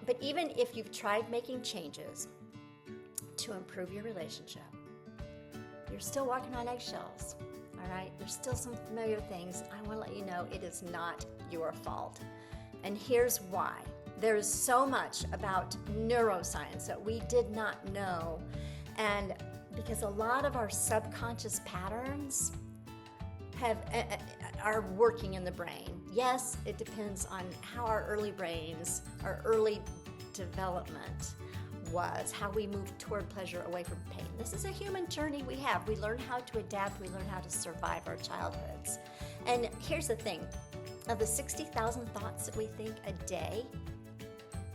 But even if you've tried making changes to improve your relationship, you're still walking on eggshells, all right? There's still some familiar things. I want to let you know it is not your fault. And here's why. There's so much about neuroscience that we did not know. And because a lot of our subconscious patterns are working in the brain. Yes, it depends on how our early brains, our early development was, how we move toward pleasure away from pain. This is a human journey we have. We learn how to adapt, we learn how to survive our childhoods. And here's the thing, of the 60,000 thoughts that we think a day,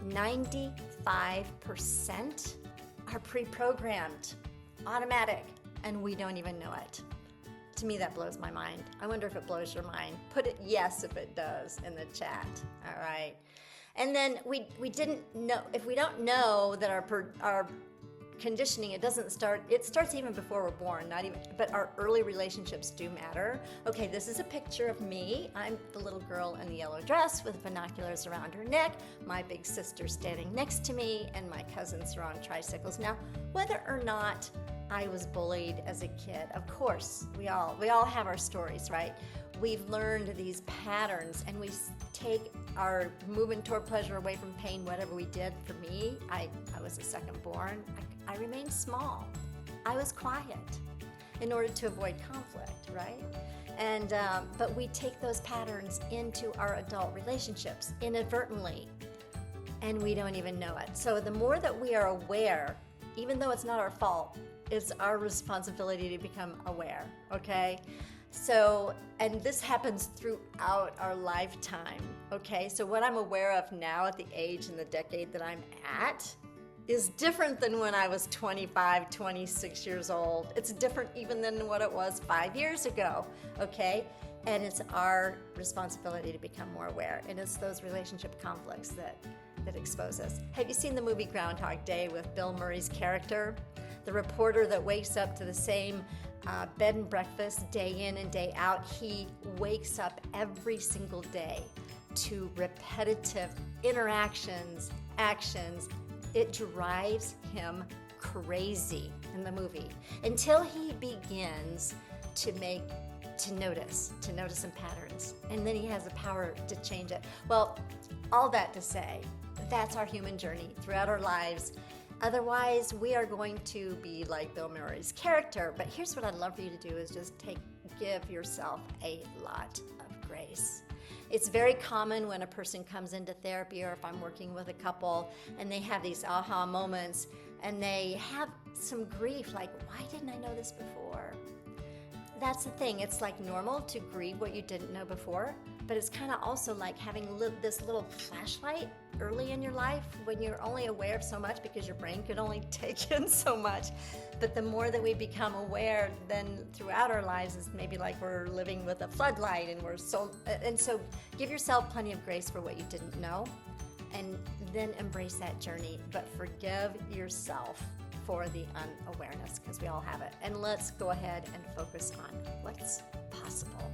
95% are pre-programmed, automatic, and we don't even know it. To me, that blows my mind. I wonder if it blows your mind. Put it yes if it does in the chat, all right? And then we didn't know, if we don't know that our conditioning, it starts even before we're born, but our early relationships do matter. Okay, this is a picture of me. I'm the little girl in the yellow dress with binoculars around her neck, my big sister standing next to me, and my cousins are on tricycles. Now, whether or not I was bullied as a kid, of course, we all have our stories, right? We've learned these patterns, and we take our moving toward pleasure away from pain, whatever we did. For me, I was a second born. I remained small. I was quiet in order to avoid conflict, right? And but we take those patterns into our adult relationships inadvertently, and we don't even know it. So the more that we are aware, even though it's not our fault, it's our responsibility to become aware, okay? So, and this happens throughout our lifetime, okay? So what I'm aware of now at the age and the decade that I'm at is different than when I was 25, 26 years old. It's different even than what it was 5 years ago, okay? And it's our responsibility to become more aware. And it's those relationship conflicts that expose us. Have you seen the movie Groundhog Day with Bill Murray's character? The reporter that wakes up to the same bed and breakfast day in and day out. He wakes up every single day to repetitive interactions, actions. It drives him crazy in the movie until he begins to notice some patterns, and then he has the power to change it. Well, all that to say, that's our human journey throughout our lives. Otherwise, we are going to be like Bill Murray's character. But here's what I'd love for you to do is just give yourself a lot of grace. It's very common when a person comes into therapy, or if I'm working with a couple and they have these aha moments and they have some grief, like, why didn't I know this before? That's the thing. It's like normal to grieve what you didn't know before, but it's kind of also like having this little flashlight early in your life when you're only aware of so much because your brain could only take in so much. But the more that we become aware, then throughout our lives is maybe like we're living with a floodlight, and so give yourself plenty of grace for what you didn't know, and then embrace that journey. But forgive yourself for the unawareness, because we all have it. And let's go ahead and focus on what's possible.